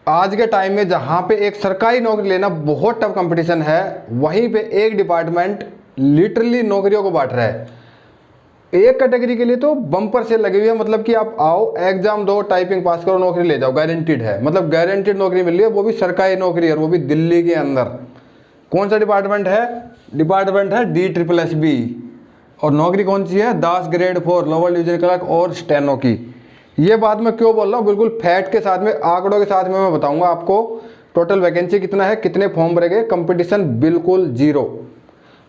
आज के टाइम में जहाँ पे एक सरकारी नौकरी लेना बहुत टफ कंपटीशन है, वहीं पे एक डिपार्टमेंट लिटरली नौकरियों को बांट रहा है। एक कैटेगरी के लिए तो बम्पर सेल लगी हुई है, मतलब कि आप आओ, एग्जाम दो, टाइपिंग पास करो, नौकरी ले जाओ, गारंटीड है, मतलब गारंटीड नौकरी मिल रही है, वो भी सरकारी नौकरी है, और वो भी दिल्ली के अंदर। कौन सा डिपार्टमेंट है? डिपार्टमेंट है DSSB। और नौकरी कौन सी है? दास ग्रेड 4 लोअर डिवीजन क्लर्क और स्टेनो की। ये बात मैं क्यों बोल रहा हूँ? बिल्कुल फैक्ट के साथ में, आंकड़ों के साथ में मैं बताऊंगा आपको। टोटल वैकेंसी कितना है, कितने फॉर्म भरे गए, कंपटीशन बिल्कुल जीरो,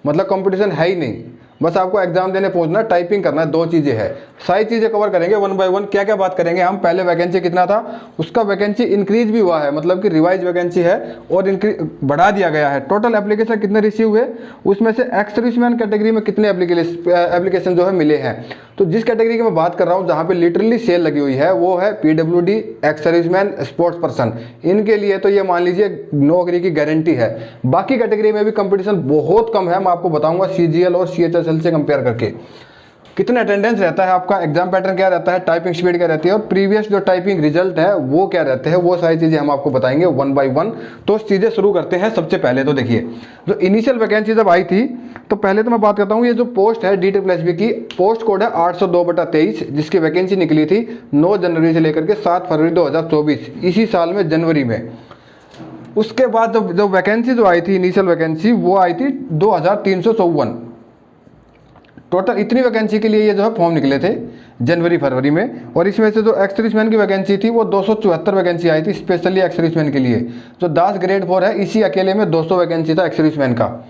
मतलब कंपटीशन है ही नहीं। बस आपको एग्जाम देने पहुंचना, टाइपिंग करना है, दो चीज़ें हैं। सारी चीज़ें कवर करेंगे वन बाय वन। क्या क्या बात करेंगे हम? पहले वैकेंसी कितना था, उसका वैकेंसी इंक्रीज भी हुआ है, मतलब कि रिवाइज वैकेंसी है और बढ़ा दिया गया है। टोटल एप्लीकेशन कितने रिसीव हुए, उसमें से एक्स सर्विसमैन कैटेगरी में कितने एप्लीकेशन जो है मिले हैं। तो जिस कैटेगरी की मैं बात कर रहा हूँ, जहाँ पे लिटरली सेल लगी हुई है, वो है PWD, ex serviceman, sports person. इनके लिए तो ये मान लीजिए नौकरी की गारंटी है। बाकी कैटेगरी में भी कंपटीशन बहुत कम है, मैं आपको बताऊंगा CGL और CHSL से कंपेयर करके। कितना अटेंडेंस रहता है आपका, एग्जाम पैटर्न क्या रहता है, टाइपिंग स्पीड क्या रहती है, और प्रीवियस जो टाइपिंग रिजल्ट है वो क्या रहते हैं, वो सारी चीज़ें हम आपको बताएंगे वन बाय वन। तो चीज़ें शुरू करते हैं। सबसे पहले तो देखिए, जो इनिशियल वैकेंसी जब आई थी, तो पहले तो मैं बात करता हूँ, ये जो पोस्ट है DSSB की, पोस्ट कोड है 802/23, जिसकी वैकेंसी निकली थी 9 जनवरी से लेकर के 7 फरवरी 2024, इसी साल में जनवरी में। उसके बाद जो वैकेंसी जो आई थी, इनिशियल वैकेंसी, वो आई थी 2354। टोटल इतनी वैकेंसी के लिए ये जो है फॉर्म निकले थे जनवरी फरवरी में। और इसमें से जो एक्स सर्विसमैन की वैकेंसी थी, वो 274 वैकेंसी आई थी स्पेशली एक्स सर्विसमैन के लिए। जो दास ग्रेड 4 है, इसी अकेले में 200 वैकेंसी था एक्स सर्विसमैन का,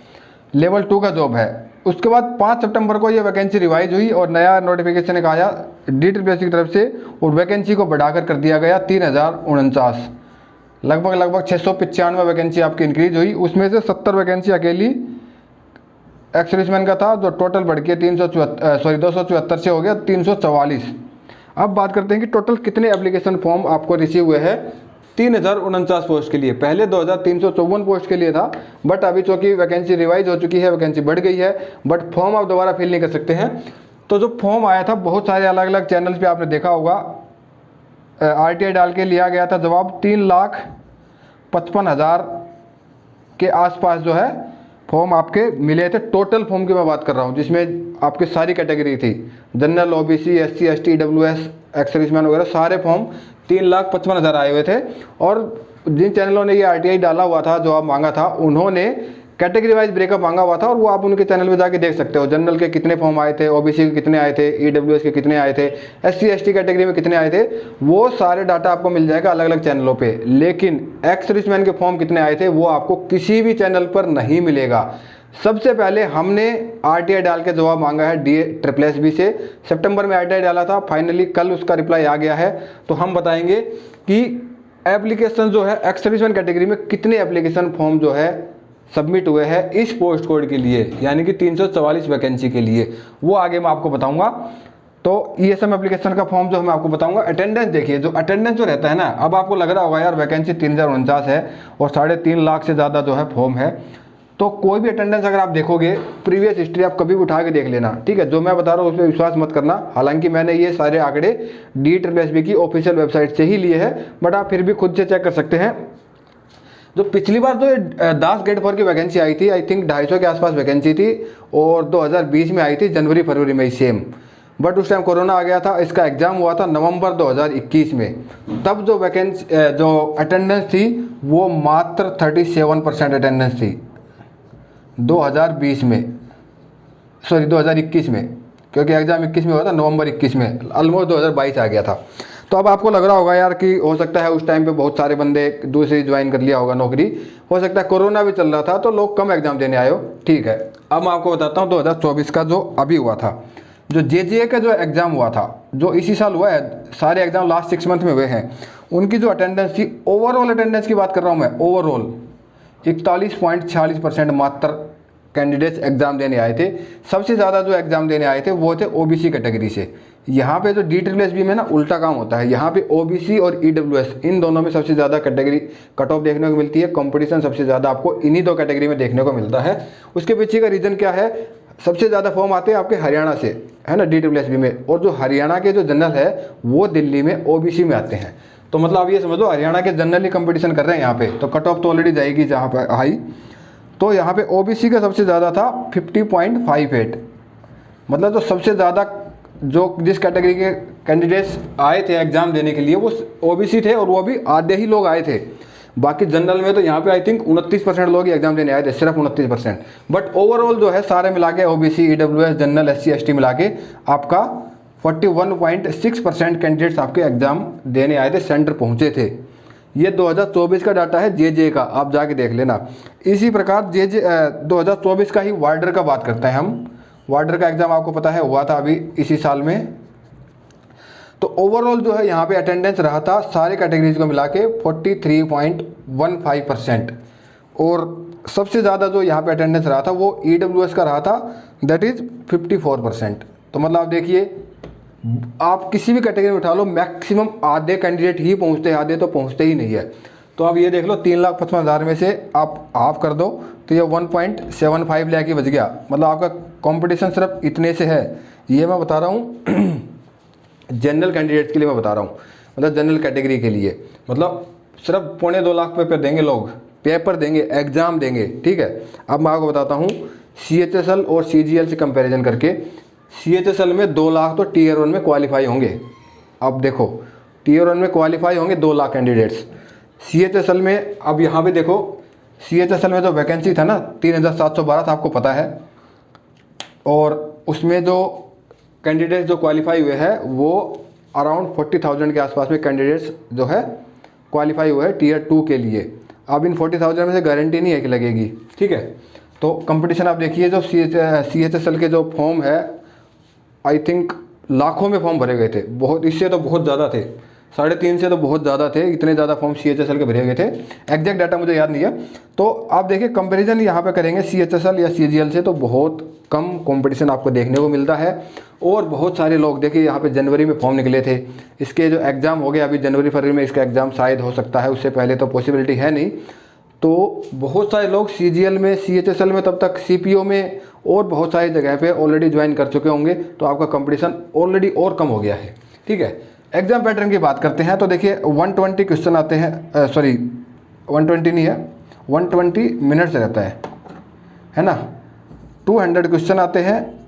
लेवल 2 का जॉब है। उसके बाद 5 सितंबर को ये वैकेंसी रिवाइज हुई और नया नोटिफिकेशन एक आया DSSB की तरफ से, और वैकेंसी को बढ़ाकर कर दिया गया 3049। लगभग 695 वैकेंसी आपकी इंक्रीज हुई। उसमें से 70 वैकेंसी अकेली एक्स सर्विसमैन का था, जो टोटल बढ़ के 274 से हो गया 344। अब बात करते हैं कि टोटल कितने एप्लीकेशन फॉर्म आपको रिसीव हुए हैं 3049 पोस्ट के लिए। पहले 2354 पोस्ट के लिए था, बट अभी चूँकि वैकेंसी रिवाइज हो चुकी है, वैकेंसी बढ़ गई है, बट फॉर्म आप दोबारा फिल नहीं कर सकते हैं। तो जो फॉर्म आया था, बहुत सारे अलग अलग चैनल्स पर आपने देखा होगा, RTI डाल के लिया गया था जवाब। 3,55,000 के आसपास जो है फॉर्म आपके मिले थे। टोटल फॉर्म की मैं बात कर रहा हूँ, जिसमें आपकी सारी कैटेगरी थी, general, OBC, SC, ST, EWS, ex serviceman वगैरह, सारे फॉर्म 3,55,000 आए हुए थे। और जिन चैनलों ने ये RTI डाला हुआ था, जो आप मांगा था, उन्होंने कैटेगरी वाइज ब्रेकअप मांगा हुआ था, और वो आप उनके चैनल पे जाके देख सकते हो। जनरल के कितने फॉर्म आए थे, OBC के कितने आए थे, EWS के कितने आए थे, SC ST कैटेगरी में कितने आए थे, वो सारे डाटा आपको मिल जाएगा अलग अलग चैनलों पे। लेकिन एक्स सर्विसमैन के फॉर्म कितने आए थे, वो आपको किसी भी चैनल पर नहीं मिलेगा। सबसे पहले हमने RTI डाल के जवाब मांगा है DSSB से। सितंबर में RTI डाला था, फाइनली कल उसका रिप्लाई आ गया है। तो हम बताएंगे कि एप्लीकेशन जो है एक्स सर्विसमैन कैटेगरी में कितने एप्लीकेशन फॉर्म जो है सबमिट हुए हैं इस पोस्ट कोड के लिए, यानी कि 344 वैकेंसी के लिए, वो आगे मैं आपको बताऊंगा। तो ESM एप्लीकेशन का फॉर्म जो मैं आपको बताऊंगा। अटेंडेंस देखिए, जो अटेंडेंस जो रहता है ना, अब आपको लग रहा होगा यार वैकेंसी 3049 है और 3.5 लाख से ज़्यादा जो है फॉर्म है, तो कोई भी अटेंडेंस अगर आप देखोगे, प्रीवियस हिस्ट्री आप कभी भी उठा के देख लेना, ठीक है। जो मैं बता रहा हूँ उस पर विश्वास मत करना। हालांकि मैंने ये सारे आंकड़े DSSB की ऑफिशियल वेबसाइट से ही लिए हैं, बट आप फिर भी खुद से चेक कर सकते हैं। जो पिछली बार जो दास ग्रेड 4 की वैकेंसी आई थी, आई थिंक 250 के आसपास वैकेंसी थी, और 2020 में आई थी जनवरी फरवरी में सेम, बट उस टाइम कोरोना आ गया था। इसका एग्ज़ाम हुआ था नवंबर 2021 में। तब जो वैकेंसी जो अटेंडेंस थी, वो मात्र 37% अटेंडेंस थी 2020 में, सॉरी 2021 में, क्योंकि एग्ज़ाम 21 में हुआ था, नवंबर 21 में, ऑलमोस्ट 2022 आ गया था। तो अब आपको लग रहा होगा यार कि हो सकता है उस टाइम पे बहुत सारे बंदे दूसरी ज्वाइन कर लिया होगा नौकरी, हो सकता है कोरोना भी चल रहा था तो लोग कम एग्जाम देने आए हो, ठीक है। अब मैं आपको बताता हूँ 2024 का जो अभी हुआ था, जो JJA का जो एग्ज़ाम हुआ था, जो इसी साल हुआ है, सारे एग्जाम लास्ट 6 मंथ में हुए हैं, उनकी जो अटेंडेंस थी, ओवरऑल अटेंडेंस की बात कर रहा हूँ मैं, ओवरऑल 41.46% मात्र कैंडिडेट्स एग्ज़ाम देने आए थे। सबसे ज़्यादा जो एग्ज़ाम देने आए थे वो थे OBC कैटेगरी से। यहाँ पे जो DSSB में ना उल्टा काम होता है, यहाँ पे OBC और EWS इन दोनों में सबसे ज़्यादा कैटेगरी कट ऑफ देखने को मिलती है। कंपटीशन सबसे ज़्यादा आपको इन्हीं 2 कैटेगरी में देखने को मिलता है। उसके पीछे का रीज़न क्या है, सबसे ज़्यादा फॉर्म आते हैं आपके हरियाणा से, है ना, DSSB में, और जो हरियाणा के जो जनरल है वो दिल्ली में OBC में आते हैं। तो मतलब आप ये समझ लो हरियाणा के जनरली कंपटीशन कर रहे हैं यहाँ पे, तो कट ऑफ तो ऑलरेडी जाएगी जहाँ पे हाई। तो यहाँ पे ओबीसी का सबसे ज़्यादा था 50.58, मतलब जो सबसे ज़्यादा जो जिस कैटेगरी के कैंडिडेट्स आए थे एग्ज़ाम देने के लिए वो ओबीसी थे, और वो भी आधे ही लोग आए थे। बाकी जनरल में तो यहाँ पे आई थिंक 29% लोग ही एग्जाम देने आए थे, सिर्फ 29%। बट ओवरऑल जो है सारे मिला के OBC, EWS, general, SC, ST मिला के आपका 41.6% कैंडिडेट्स आपके एग्जाम देने आए थे, सेंटर पहुँचे थे। ये 2024 का डाटा है जे का, आप जाके देख लेना। इसी प्रकार जे 2024 का ही वार्डर का बात करते हैं हम। वार्डर का एग्ज़ाम आपको पता है हुआ था अभी इसी साल में। तो ओवरऑल जो है यहाँ पे अटेंडेंस रहा था सारे कैटेगरीज को मिला के 43.15%, और सबसे ज़्यादा जो यहाँ पे अटेंडेंस रहा था वो ईडब्ल्यूएस का रहा था, दैट इज़ 54%। तो मतलब आप देखिए, आप किसी भी कैटेगरी में उठा लो, मैक्सिमम आधे कैंडिडेट ही पहुँचते हैं, आधे तो पहुँचते ही नहीं है। तो आप ये देख लो 3,55,000 में से आप हाफ कर दो तो ये 1.75 लाख ही बच गया। मतलब आपका कंपटीशन सिर्फ इतने से है। ये मैं बता रहा हूँ जनरल कैंडिडेट्स के लिए मैं बता रहा हूँ, मतलब जनरल कैटेगरी के लिए, मतलब सिर्फ 2.25 लाख पेपर देंगे लोग, पेपर देंगे, एग्ज़ाम देंगे, ठीक है। अब मैं आपको बताता हूँ CHSL और CGL से कंपैरिजन करके। CHSL में 2 लाख तो Tier 1 में क्वालिफाई होंगे। अब देखो Tier 1 में क्वालिफाई होंगे 2 लाख कैंडिडेट्स। CHSL में अब यहाँ पे देखो, CHSL में जो वैकेंसी था ना 3,712 था, आपको पता है, और उसमें जो कैंडिडेट्स जो क्वालिफाई हुए हैं वो अराउंड 40,000 के आसपास में कैंडिडेट्स जो है क्वालिफाई हुए हैं Tier 2 के लिए। अब इन 40,000 में से गारंटी नहीं है कि लगेगी, ठीक है। तो कंपटीशन आप देखिए, जो CHSL के जो फॉर्म है आई थिंक लाखों में फॉर्म भरे गए थे, बहुत, इससे तो बहुत ज़्यादा थे, 3.5 से तो बहुत ज़्यादा थे, इतने ज़्यादा फॉर्म CHSL के भरे गए थे। एग्जैक्ट डाटा मुझे याद नहीं है। तो आप देखिए कंपैरिजन यहाँ पे करेंगे CHSL या CGL से, तो बहुत कम कंपटीशन आपको देखने को मिलता है। और बहुत सारे लोग देखिए यहाँ पे जनवरी में फॉर्म निकले थे, इसके जो एग्ज़ाम हो गए अभी जनवरी फरवरी में, इसका एग्ज़ाम शायद हो सकता है, उससे पहले तो पॉसिबिलिटी है नहीं। तो बहुत सारे लोग CGL में, CHSL में, तब तक CPO में और बहुत सारी जगह पे ऑलरेडी ज्वाइन कर चुके होंगे। तो आपका कंपटीशन ऑलरेडी और कम हो गया है, ठीक है। एग्जाम पैटर्न की बात करते हैं तो देखिए 120 क्वेश्चन आते हैं, सॉरी 120 नहीं है, 120 मिनट्स रहता है ना। 200 क्वेश्चन आते हैं,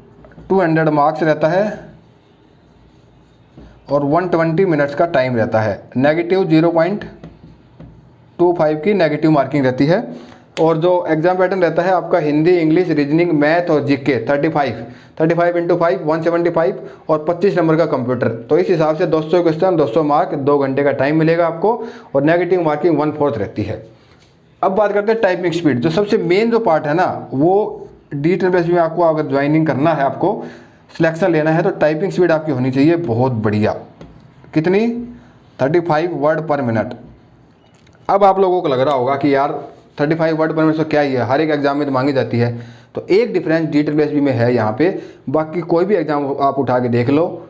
200 मार्क्स रहता है, और 120 मिनट्स का टाइम रहता है। नेगेटिव 0.25 की नेगेटिव मार्किंग रहती है। और जो एग्जाम पैटर्न रहता है आपका हिंदी, इंग्लिश, रीजनिंग, मैथ और जीके 35 × 5 175 और 25 नंबर का कंप्यूटर। तो इस हिसाब से 200 क्वेश्चन, 200 मार्क, 2 घंटे का टाइम मिलेगा आपको, और नेगेटिव मार्किंग 1/4 रहती है। अब बात करते हैं टाइपिंग स्पीड। जो सबसे मेन जो पार्ट है ना, वो DSS में आपको अगर ज्वाइनिंग करना है, आपको सिलेक्शन लेना है, तो टाइपिंग स्पीड आपकी होनी चाहिए बहुत बढ़िया। कितनी? 35 वर्ड पर मिनट। अब आप लोगों को लग रहा होगा कि यार 35 वर्ड पर मिनट तो क्या ही है, हर एक एग्जाम में तो मांगी जाती है। तो एक डिफरेंस DSS में है यहाँ पे, बाकी कोई भी एग्जाम आप उठा के देख लो,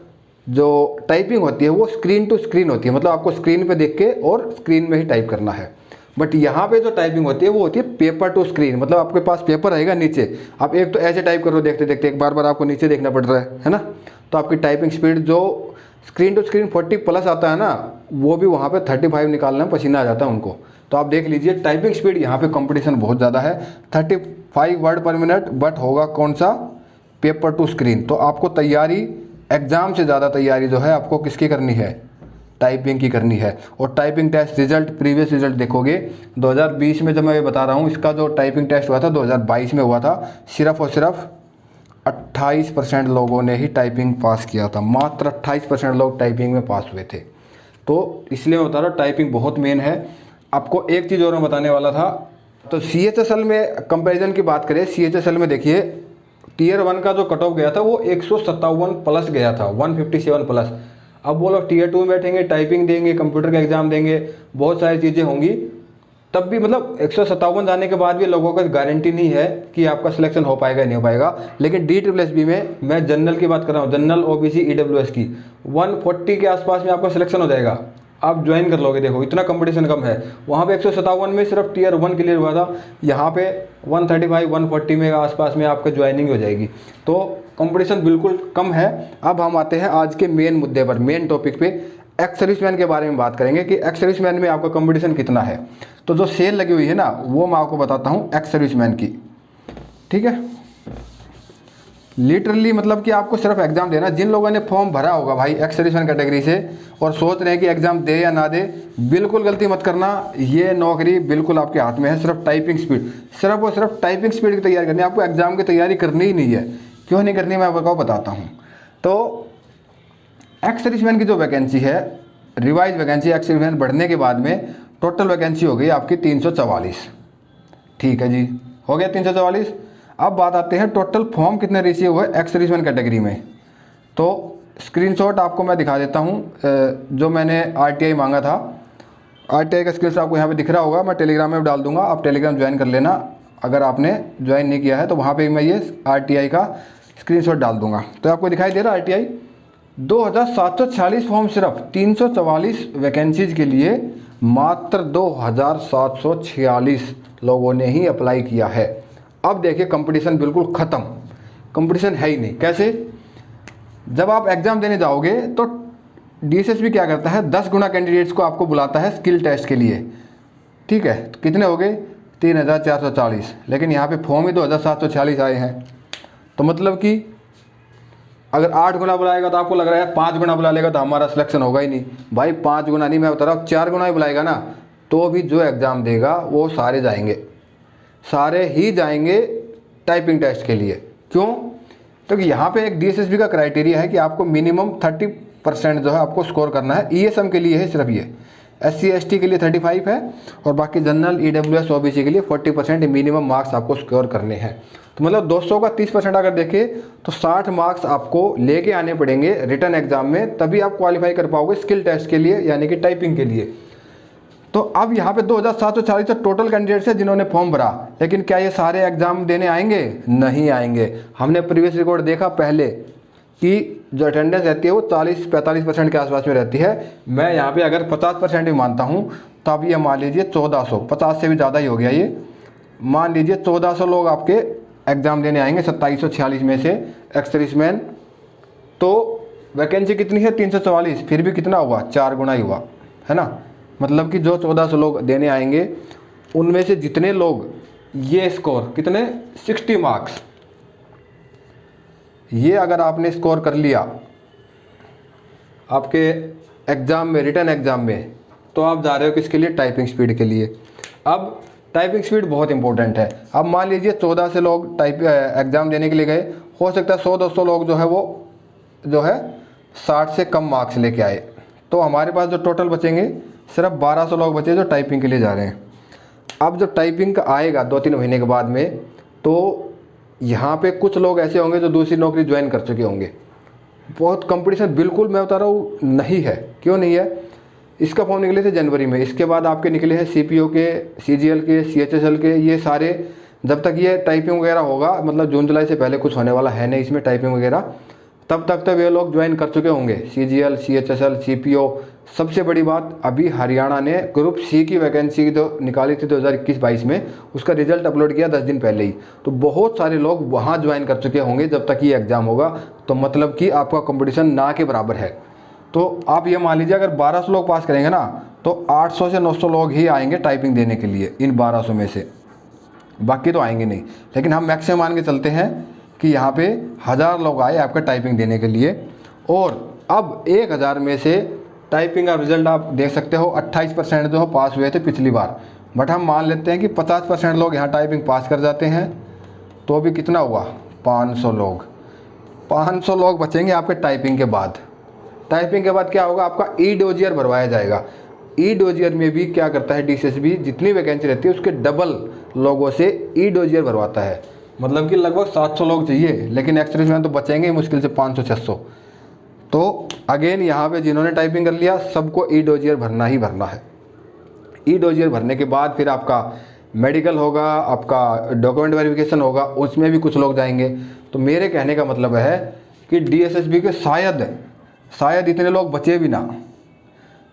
जो टाइपिंग होती है वो स्क्रीन टू स्क्रीन होती है, मतलब आपको स्क्रीन पे देख के और स्क्रीन में ही टाइप करना है। बट यहाँ पे जो टाइपिंग होती है वो होती है पेपर टू स्क्रीन, मतलब आपके पास पेपर रहेगा नीचे, आप एक तो ऐसे टाइप करो देखते देखते, एक बार आपको नीचे देखना पड़ रहा है ना। तो आपकी टाइपिंग स्पीड जो स्क्रीन टू स्क्रीन 40+ आता है ना, वो भी वहाँ पे 35 निकालना पसीना आ जाता है उनको। तो आप देख लीजिए टाइपिंग स्पीड यहाँ पे कंपटीशन बहुत ज़्यादा है, 35 वर्ड पर मिनट, बट होगा कौन सा? Paper two screen. तो आपको तैयारी, एग्ज़ाम से ज़्यादा तैयारी जो है आपको किसकी करनी है? टाइपिंग की करनी है। और typing test result, previous result देखोगे 2020 में, जब मैं ये बता रहा हूँ, इसका जो टाइपिंग टेस्ट हुआ था 2022 में हुआ था, सिर्फ और सिर्फ 28% लोगों ने ही टाइपिंग पास किया था, मात्र 28% लोग टाइपिंग में पास हुए थे। तो इसलिए मैं बता रहा हूँ टाइपिंग बहुत मेन है। आपको एक चीज़ और मैं बताने वाला था, तो CHSL में कंपैरिजन की बात करें, CHSL में देखिए Tier 1 का जो कट ऑफ गया था वो 157+ गया था, 157+। अब वो लोग Tier 2 में बैठेंगे, टाइपिंग देंगे, कंप्यूटर का एग्जाम देंगे, बहुत सारी चीज़ें होंगी, तब भी मतलब 157 जाने के बाद भी लोगों का गारंटी नहीं है कि आपका सिलेक्शन हो पाएगा नहीं हो पाएगा। लेकिन DSSB में, मैं जनरल की बात कर रहा हूँ, जनरल, OBC, EWS की, 140 के आसपास में आपका सिलेक्शन हो जाएगा, आप ज्वाइन कर लोगे। देखो इतना कंपटीशन कम है। वहाँ पे 157 में सिर्फ Tier 1 क्लियर हुआ था, यहाँ पे 135 140 में आसपास में आपका ज्वाइनिंग हो जाएगी। तो कंपटीशन बिल्कुल कम है। अब हम आते हैं आज के मेन मुद्दे पर, मेन टॉपिक पे, एक्स सर्विसमैन के बारे में बात करेंगे कि एक्स सर्विसमैन में आपका कंपटीशन कितना है। तो जो सेल लगी हुई है ना, वो मैं आपको बताता हूँ एक्स सर्विसमैन की, ठीक है। लिटरली मतलब कि आपको सिर्फ एग्जाम देना। जिन लोगों ने फॉर्म भरा होगा भाई एक्स सर्विसमैन कैटेगरी से और सोच रहे हैं कि एग्जाम दे या ना दे, बिल्कुल गलती मत करना। ये नौकरी बिल्कुल आपके हाथ में है। सिर्फ टाइपिंग स्पीड, सिर्फ और सिर्फ टाइपिंग स्पीड की तैयारी करनी है, आपको एग्जाम की तैयारी करनी ही नहीं है। क्यों नहीं करनी, मैं आपको बताता हूँ। तो एक्स सर्विसमैन की जो वैकेंसी है, रिवाइज वैकेंसी एक्स सर्विसमैन बढ़ने के बाद में टोटल वैकेंसी हो गई आपकी 344। ठीक है जी, हो गया 344। अब बात आते हैं टोटल फॉर्म कितने रिसीव हुए एक्स सर्विसमैन कैटेगरी में। तो स्क्रीनशॉट आपको मैं दिखा देता हूँ, जो मैंने आरटीआई मांगा था, आरटीआई का स्क्रीनशॉट आपको यहाँ पे दिख रहा होगा, मैं टेलीग्राम में डाल दूंगा, आप टेलीग्राम ज्वाइन कर लेना। अगर आपने ज्वाइन नहीं किया है तो वहाँ पे मैं ये आरटीआई का स्क्रीनशॉट डाल दूंगा। तो आपको दिखाई दे रहा है आरटीआई 2746 फॉर्म, सिर्फ 344 वैकेंसीज के लिए मात्र 2746 लोगों ने ही अप्लाई किया है। अब देखिए कंपटीशन बिल्कुल ख़त्म, कंपटीशन है ही नहीं। कैसे, जब आप एग्ज़ाम देने जाओगे तो डीएसएसबी क्या करता है, 10 गुना कैंडिडेट्स को आपको बुलाता है स्किल टेस्ट के लिए, ठीक है। तो कितने हो गए 3440, लेकिन यहाँ पे फॉर्म ही 2746 आए हैं। तो मतलब कि अगर 8 गुना बुलाएगा तो आपको लग रहा है 5 गुना बुला लेगा तो हमारा सिलेक्शन होगा ही नहीं। भाई 5 गुना नहीं, मैं बता रहा हूँ 4 गुना ही बुलाएगा ना, तो भी जो एग्ज़ाम देगा वो सारे जाएंगे, सारे ही जाएंगे टाइपिंग टेस्ट के लिए। क्यों, क्योंकि यहाँ पे एक डीएसएसबी का क्राइटेरिया है कि आपको मिनिमम 30% जो है आपको स्कोर करना है। ईएसएम के लिए है सिर्फ ये, एससी एसटी के लिए 35 है और बाकी जनरल ईडब्ल्यूएस ओबीसी के लिए 40% मिनिमम मार्क्स आपको स्कोर करने हैं। तो मतलब 200 का 30% अगर देखें तो 60 मार्क्स आपको लेके आने पड़ेंगे रिटर्न एग्जाम में, तभी आप क्वालिफाई कर पाओगे स्किल टेस्ट के लिए, यानी कि टाइपिंग के लिए। तो अब यहाँ पे 2740 टोटल कैंडिडेट्स है जिन्होंने फॉर्म भरा, लेकिन क्या ये सारे एग्जाम देने आएंगे? नहीं आएंगे। हमने प्रीवियस रिकॉर्ड देखा पहले कि जो अटेंडेंस रहती है वो 40-45% के आसपास में रहती है। मैं यहाँ पे अगर 50% भी मानता हूँ तो अब ये मान लीजिए 1400, 50 से भी ज़्यादा ही हो गया ये, मान लीजिए 1400 लोग आपके एग्ज़ाम देने आएंगे 2746 में से एक्स सर्विसमैन। तो वैकेंसी कितनी है 344, फिर भी कितना हुआ 4 गुना ही हुआ, है ना। मतलब कि जो 1400 लोग देने आएंगे उनमें से जितने लोग ये स्कोर कितने 60 मार्क्स, ये अगर आपने स्कोर कर लिया आपके एग्ज़ाम में, रिटर्न एग्ज़ाम में, तो आप जा रहे हो किसके लिए? टाइपिंग स्पीड के लिए। अब टाइपिंग स्पीड बहुत इंपॉर्टेंट है। अब मान लीजिए 14 से लोग एग्ज़ाम देने के लिए गए, हो सकता है 100-200 लोग जो है वो जो है 60 से कम मार्क्स लेके आए, तो हमारे पास जो टोटल बचेंगे सिर्फ 1200 लोग बचे जो टाइपिंग के लिए जा रहे हैं। अब जब टाइपिंग का आएगा 2-3 महीने के बाद में, तो यहाँ पे कुछ लोग ऐसे होंगे जो दूसरी नौकरी ज्वाइन कर चुके होंगे। बहुत कंपटीशन बिल्कुल मैं बता रहा हूँ नहीं है। क्यों नहीं है? इसका फॉर्म निकले थे जनवरी में, इसके बाद आपके निकले हैं सीपीओ के, सीजीएल के, सीएचएसएल के, ये सारे। जब तक ये टाइपिंग वगैरह होगा, मतलब जून जुलाई से पहले कुछ होने वाला है नहीं इसमें टाइपिंग वगैरह, तब तक ये लोग ज्वाइन कर चुके होंगे। CGL, CHSL, CPO. सबसे बड़ी बात, अभी हरियाणा ने ग्रुप सी की वैकेंसी जो निकाली थी 2021-22 में, उसका रिजल्ट अपलोड किया 10 दिन पहले ही। तो बहुत सारे लोग वहाँ ज्वाइन कर चुके होंगे जब तक ये एग्ज़ाम होगा। तो मतलब कि आपका कंपटीशन ना के बराबर है। तो आप ये मान लीजिए अगर 1200 लोग पास करेंगे ना, तो 800 से 900 लोग ही आएंगे टाइपिंग देने के लिए इन 1200 में से, बाकी तो आएंगे नहीं। लेकिन हम मैक्सिमम मान के चलते हैं कि यहाँ पे 1000 लोग आए आपका टाइपिंग देने के लिए, और अब 1000 में से टाइपिंग का रिजल्ट आप देख सकते हो 28% जो पास हुए थे पिछली बार। बट हम मान लेते हैं कि 50% लोग यहाँ टाइपिंग पास कर जाते हैं, तो अभी कितना हुआ 500 लोग। 500 लोग बचेंगे आपके टाइपिंग के बाद। टाइपिंग के बाद क्या होगा, आपका ई डोजियर भरवाया जाएगा। ई डोजियर में भी क्या करता है डीएसएसबी, जितनी वैकेंसी रहती है उसके डबल लोगों से ई डोजियर भरवाता है। मतलब कि लगभग 700 लोग चाहिए, लेकिन एक्स सर्विसमैन तो बचेंगे मुश्किल से 500-600। तो अगेन यहाँ पे जिन्होंने टाइपिंग कर लिया सबको ई डोजियर भरना ही भरना है। ई डोजियर भरने के बाद फिर आपका मेडिकल होगा, आपका डॉक्यूमेंट वेरिफिकेशन होगा, उसमें भी कुछ लोग जाएंगे। तो मेरे कहने का मतलब है कि डीएसएसबी के शायद इतने लोग बचे भी ना।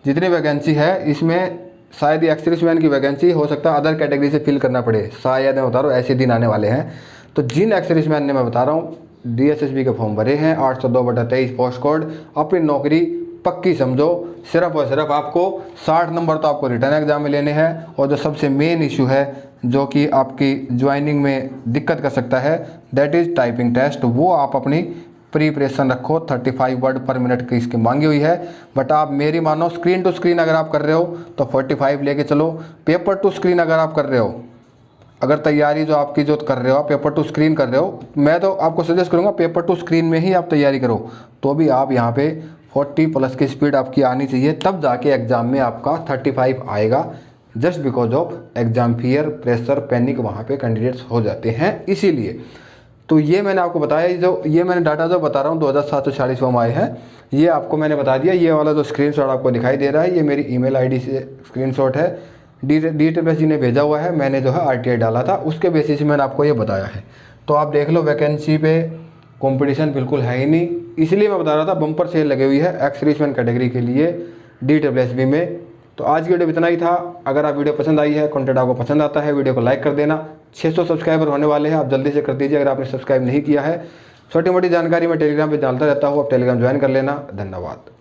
जितनी वैकेंसी है इसमें शायद एक्स सर्विसमैन की वैकेंसी हो सकता है अदर कैटेगरी से फिल करना पड़े, शायद मैं बता रहा हूँ, ऐसे दिन आने वाले हैं। तो जिन एक्स सर्विसमैन ने मैं बता रहा हूँ डीएसएसबी के फॉर्म भरे हैं 802/23 पोस्ट कोड, अपनी नौकरी पक्की समझो। सिर्फ और सिर्फ आपको 60 नंबर तो आपको रिटर्न एग्जाम में लेने हैं। और जो सबसे मेन इशू है जो कि आपकी ज्वाइनिंग में दिक्कत कर सकता है, दैट इज़ टाइपिंग टेस्ट। वो आप अपनी प्रिपरेशन रखो। 35 वर्ड पर मिनट की इसकी मांगी हुई है। बट आप मेरी मानो, स्क्रीन टू स्क्रीन अगर आप कर रहे हो तो 45 लेके चलो। पेपर टू स्क्रीन अगर आप कर रहे हो, अगर तैयारी जो आपकी जो कर रहे हो आप पेपर टू स्क्रीन कर रहे हो, मैं तो आपको सजेस्ट करूंगा पेपर टू स्क्रीन में ही आप तैयारी करो। तो भी आप यहाँ पे 40 प्लस की स्पीड आपकी आनी चाहिए, तब जाके एग्ज़ाम में आपका 35 आएगा। Just because of exam fear, pressure, panic वहाँ पे कैंडिडेट्स हो जाते हैं, इसीलिए। तो ये मैंने आपको बताया, जो ये मैंने डाटा जो बता रहा हूँ 2740 फॉर्म आए हैं, ये आपको मैंने बता दिया। ये वाला जो स्क्रीनशॉट आपको दिखाई दे रहा है, ये मेरी ईमेल आईडी से स्क्रीनशॉट है। DTPS जी ने भेजा हुआ है, मैंने जो है RTI डाला था, उसके बेसिस मैंने आपको ये बताया है। तो आप देख लो, वैकेंसी पे कंपटीशन बिल्कुल है ही नहीं, इसलिए मैं बता रहा था बम्पर सेल लगी हुई है एक्स सर्विसमैन कैटेगरी के लिए DTPS में। तो आज की वीडियो इतना ही था। अगर आप वीडियो पसंद आई है, कंटेंट आपको पसंद आता है, वीडियो को लाइक कर देना। 600 सब्सक्राइबर होने वाले हैं, आप जल्दी से कर दीजिए अगर आपने सब्सक्राइब नहीं किया है। छोटी मोटी जानकारी मैं टेलीग्राम पे डालता रहता हूँ, आप टेलीग्राम ज्वाइन कर लेना। धन्यवाद।